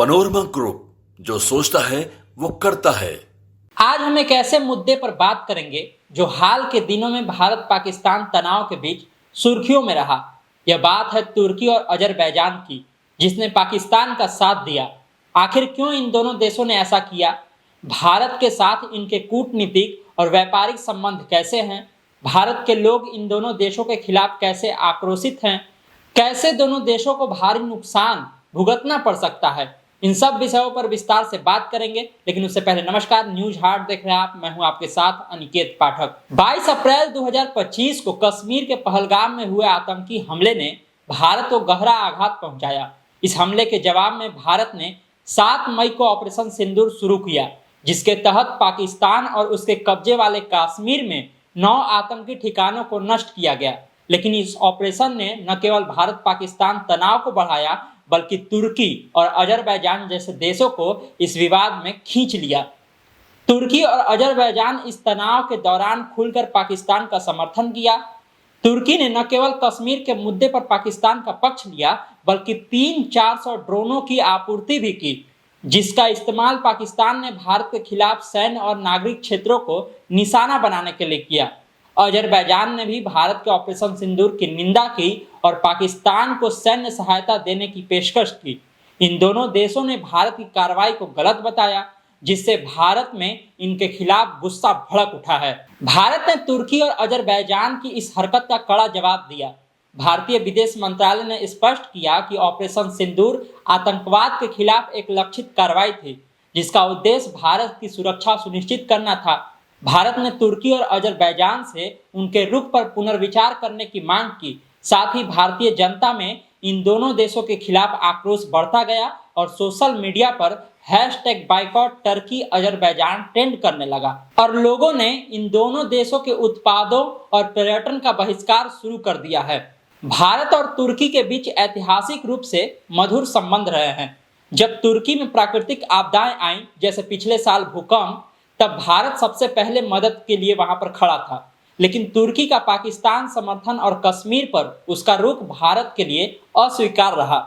Panorama group, जो सोचता है वो करता है। आज हम एक ऐसे मुद्दे पर बात करेंगे जो हाल के दिनों में भारत पाकिस्तान तनाव के बीच सुर्खियों में रहा। यह बात है तुर्की और अजरबैजान की, जिसने पाकिस्तान का साथ दिया। आखिर क्यों इन दोनों देशों ने ऐसा किया? भारत के साथ इनके कूटनीतिक और व्यापारिक संबंध कैसे हैं? भारत के लोग इन दोनों देशों के खिलाफ कैसे आक्रोशित हैं? कैसे दोनों देशों को भारी नुकसान भुगतना पड़ सकता है? इन सब विषयों पर विस्तार से बात करेंगे, लेकिन उससे पहले नमस्कार, न्यूज हार्ट देख रहे हैं आप। मैं हूं आपके साथ अनिकेत पाठक। 22 अप्रैल 2025 को कश्मीर के पहलगाम में हुए आतंकी हमले ने भारत को गहरा आघात पहुंचाया। इस हमले के जवाब में भारत ने 7 मई को ऑपरेशन सिंदूर शुरू किया, जिसके तहत पाकिस्तान और उसके कब्जे वाले कश्मीर में 9 आतंकी ठिकानों को नष्ट किया गया। लेकिन इस ऑपरेशन ने न केवल भारत पाकिस्तान तनाव को बढ़ाया, बल्कि तुर्की और अजरबैजान जैसे देशों को इस विवाद में खींच लिया। तुर्की और अजरबैजान इस तनाव के दौरान खुलकर पाकिस्तान का समर्थन किया। तुर्की ने न केवल कश्मीर के मुद्दे पर पाकिस्तान का पक्ष लिया, बल्कि 300-400 ड्रोनों की आपूर्ति भी की, जिसका इस्तेमाल पाकिस्तान ने भारत के खिलाफ सैन्य और नागरिक क्षेत्रों को निशाना बनाने के लिए किया। अजरबैजान ने भी भारत के ऑपरेशन सिंदूर की निंदा की और पाकिस्तान को सैन्य सहायता देने की पेशकश की। इन दोनों देशों ने भारत की कार्रवाई को गलत बताया, जिससे भारत में इनके खिलाफ गुस्सा भड़क उठा है। भारत ने तुर्की और अजरबैजान की इस हरकत का कड़ा जवाब दिया। भारतीय विदेश मंत्रालय ने स्पष्ट किया कि ऑपरेशन सिंदूर आतंकवाद के खिलाफ एक लक्षित कार्रवाई थी, जिसका उद्देश्य भारत की सुरक्षा सुनिश्चित करना था। भारत ने तुर्की और अजरबैजान से उनके रुख पर पुनर्विचार करने की मांग की। साथ ही भारतीय जनता में इन दोनों देशों के खिलाफ आक्रोश बढ़ता गया और सोशल मीडिया पर #बाइकॉट टर्की अजरबैजान ट्रेंड करने लगा और लोगों ने इन दोनों देशों के उत्पादों और पर्यटन का बहिष्कार शुरू कर दिया है। भारत और तुर्की के बीच ऐतिहासिक रूप से मधुर संबंध रहे हैं। जब तुर्की में प्राकृतिक आपदाएं आईं, जैसे पिछले साल भूकंप, तब भारत सबसे पहले मदद के लिए वहां पर खड़ा था। लेकिन तुर्की का पाकिस्तान समर्थन और कश्मीर पर उसका रुख भारत के लिए अस्वीकार रहा।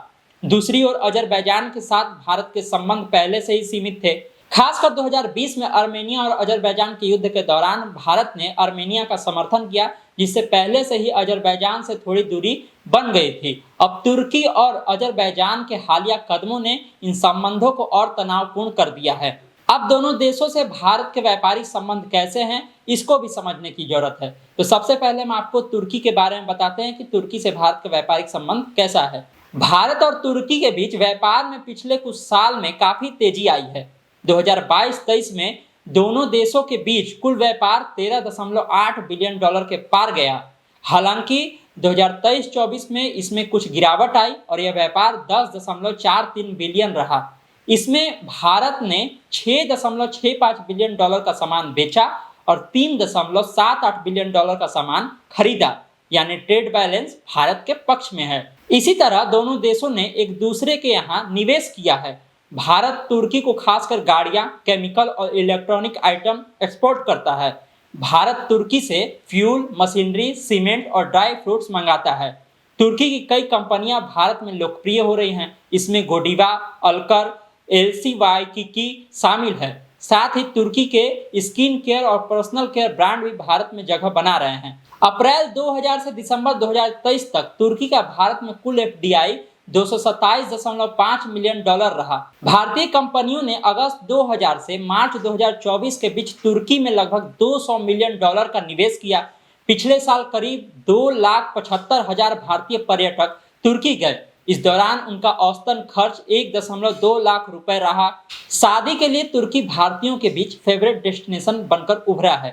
दूसरी ओर अजरबैजान के साथ भारत के संबंध पहले से ही सीमित थे। खासकर 2020 में आर्मेनिया और अजरबैजान के युद्ध के दौरान भारत ने आर्मेनिया का समर्थन किया, जिससे पहले से ही अजरबैजान से थोड़ी दूरी बन गई थी। अब तुर्की और अजरबैजान के हालिया कदमों ने इन संबंधों को और तनावपूर्ण कर दिया है। अब दोनों देशों से भारत के व्यापारिक संबंध कैसे हैं, इसको भी समझने की जरूरत है। तो सबसे पहले हम आपको तुर्की के बारे में बताते हैं कि तुर्की से भारत का व्यापारिक संबंध कैसा है। भारत और तुर्की के बीच व्यापार में पिछले कुछ साल में काफी तेजी आई है। 2022-23 में दोनों देशों के बीच कुल व्यापार $13.8 बिलियन के पार गया। हालांकि 2023-24 में इसमें कुछ गिरावट आई और यह व्यापार 10.43 बिलियन रहा। इसमें भारत ने $6.65 बिलियन का सामान बेचा और $3.78 बिलियन का सामान खरीदा, यानी ट्रेड बैलेंस भारत के पक्ष में है। इसी तरह दोनों देशों ने एक दूसरे के यहाँ निवेश किया है। भारत तुर्की को खासकर गाड़ियां, केमिकल और इलेक्ट्रॉनिक आइटम एक्सपोर्ट करता है। भारत तुर्की से फ्यूल, मशीनरी, सीमेंट और ड्राई फ्रूट्स मंगाता है। तुर्की की कई कंपनियां भारत में लोकप्रिय हो रही हैं। इसमें गोडीबा, अल्कर, LCYKK शामिल है। साथ ही तुर्की के स्किन केयर और पर्सनल केयर ब्रांड भी भारत में जगह बना रहे हैं। अप्रैल 2000 से दिसंबर 2023 तक तुर्की का भारत में कुल FDI $227.5 मिलियन रहा। भारतीय कंपनियों ने अगस्त 2000 से मार्च 2024 के बीच तुर्की में लगभग $200 मिलियन का निवेश किया। पिछले साल करीब 2,75,000 भारतीय पर्यटक तुर्की गए। इस दौरान उनका औसतन खर्च 1.2 लाख रुपए रहा। शादी के लिए तुर्की भारतीयों के बीच फेवरेट डेस्टिनेशन बनकर उभरा है।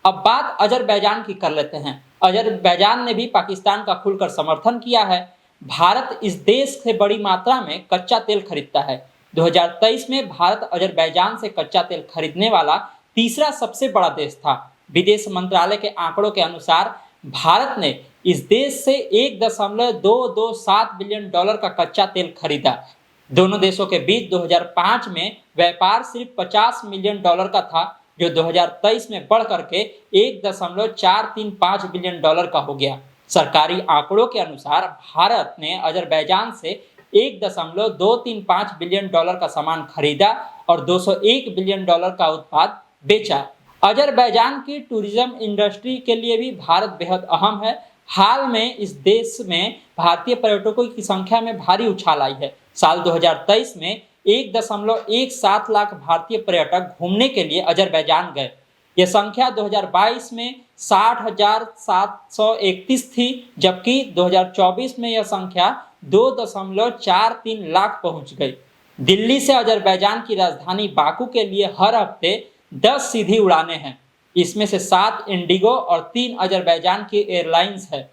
अब बात अजरबैजान की कर लेते हैं। अजरबैजान ने भी पाकिस्तान का खुलकर समर्थन किया है। भारत इस देश से बड़ी मात्रा में कच्चा तेल खरीदता है। 2023 में भारत अजरबैजान से कच्चा तेल खरीदने वाला तीसरा सबसे बड़ा देश था। विदेश मंत्रालय के आंकड़ों के अनुसार भारत ने इस देश से $1.227 बिलियन का कच्चा तेल खरीदा। दोनों देशों के बीच 2005 में व्यापार सिर्फ $50 मिलियन का था, जो 2023 में बढ़ करके $1.435 बिलियन का हो गया। सरकारी आंकड़ों के अनुसार भारत ने अजरबैजान से $1.235 बिलियन का सामान खरीदा और $201 बिलियन का उत्पाद बेचा। अजरबैजान की टूरिज्म इंडस्ट्री के लिए भी भारत बेहद अहम है। हाल में इस देश में भारतीय पर्यटकों की संख्या में भारी उछाल आई है। साल 2023 में 1.17 लाख भारतीय पर्यटक घूमने के लिए अजरबैजान गए। यह संख्या 2022 में 60,731 थी, जबकि 2024 में यह संख्या 2.43 लाख पहुंच गई। दिल्ली से अजरबैजान की राजधानी बाकू के लिए हर हफ्ते 10 सीधी उड़ानें हैं। इसमें से 7 इंडिगो और 3 अजरबैजान की एयरलाइंस है।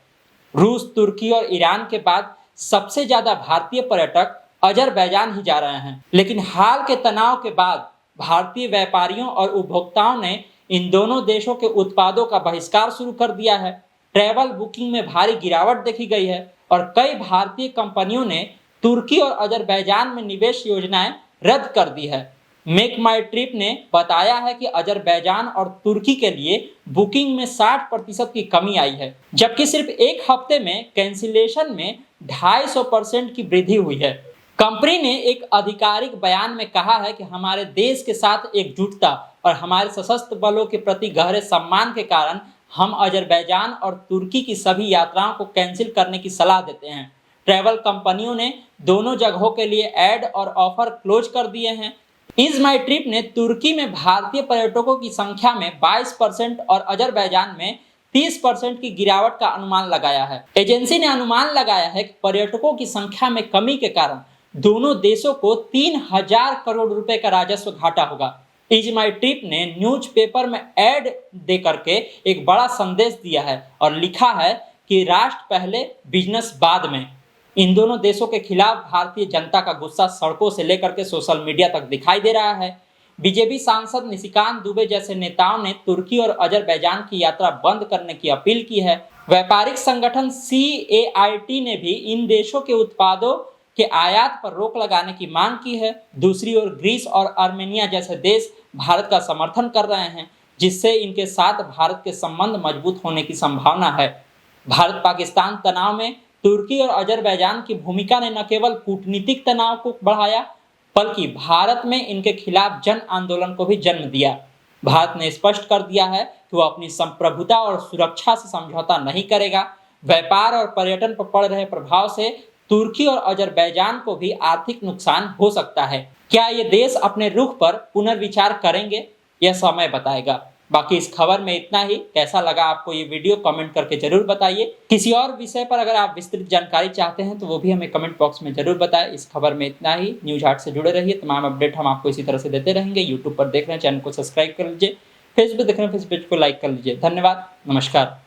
रूस, तुर्की और ईरान के बाद सबसे ज्यादा भारतीय पर्यटक अजरबैजान ही जा रहे हैं। लेकिन हाल के तनाव के बाद भारतीय व्यापारियों और उपभोक्ताओं ने इन दोनों देशों के उत्पादों का बहिष्कार शुरू कर दिया है। ट्रैवल बुकिंग में भारी गिरावट देखी गई है और कई भारतीय कंपनियों ने तुर्की और अजरबैजान में निवेश योजनाएं रद्द कर दी है। मेक माई ट्रिप ने बताया है कि अजरबैजान और तुर्की के लिए बुकिंग में 60% की कमी आई है, जबकि सिर्फ एक हफ्ते में कैंसिलेशन में 250% की वृद्धि हुई है। कंपनी ने एक आधिकारिक बयान में कहा है कि हमारे देश के साथ एकजुटता और हमारे सशस्त्र बलों के प्रति गहरे सम्मान के कारण हम अजरबैजान और तुर्की की सभी यात्राओं को कैंसिल करने की सलाह देते हैं। ट्रैवल कंपनियों ने दोनों जगहों के लिए ऐड और ऑफर क्लोज कर दिए हैं। इज माई ट्रिप ने तुर्की में भारतीय पर्यटकों की संख्या में 22% और अजरबैजान में 30% की गिरावट का अनुमान लगाया है। एजेंसी ने अनुमान लगाया है कि पर्यटकों की संख्या में कमी के कारण दोनों देशों को 3000 करोड़ रुपए का राजस्व घाटा होगा। इज माई ट्रिप ने न्यूज़पेपर में ऐड दे करके एक बड़ा संदेश दिया है और लिखा है कि राष्ट्र पहले, बिजनेस बाद में। इन दोनों देशों के खिलाफ भारतीय जनता का गुस्सा सड़कों से लेकर के सोशल मीडिया तक दिखाई दे रहा है। बीजेपी सांसद निशिकांत दुबे जैसे नेताओं ने तुर्की और अजरबैजान की यात्रा बंद करने की अपील की है। व्यापारिक संगठन CAIT ने भी इन देशों के उत्पादों के आयात पर रोक लगाने की मांग की है। दूसरी ओर ग्रीस और आर्मेनिया जैसे देश भारत का समर्थन कर रहे हैं, जिससे इनके साथ भारत के संबंध मजबूत होने की संभावना है। भारत पाकिस्तान तनाव में तुर्की और अजरबैजान की भूमिका ने न केवल कूटनीतिक तनाव को बढ़ाया, बल्कि भारत में इनके खिलाफ जन आंदोलन को भी जन्म दिया। भारत ने स्पष्ट कर दिया है कि वह अपनी संप्रभुता और सुरक्षा से समझौता नहीं करेगा। व्यापार और पर्यटन पर पड़ रहे प्रभाव से तुर्की और अजरबैजान को भी आर्थिक नुकसान हो सकता है। क्या ये देश अपने रुख पर पुनर्विचार करेंगे, यह समय बताएगा। बाकी इस खबर में इतना ही। कैसा लगा आपको ये वीडियो, कमेंट करके जरूर बताइए। किसी और विषय पर अगर आप विस्तृत जानकारी चाहते हैं तो वो भी हमें कमेंट बॉक्स में जरूर बताएं। इस खबर में इतना ही। न्यूज हाट से जुड़े रहिए, तमाम अपडेट हम आपको इसी तरह से देते रहेंगे। यूट्यूब पर देख रहे हैं, चैनल को सब्सक्राइब कर लीजिए। फेसबुक देख रहे हैं, फेसबुक को लाइक कर लीजिए। धन्यवाद, नमस्कार।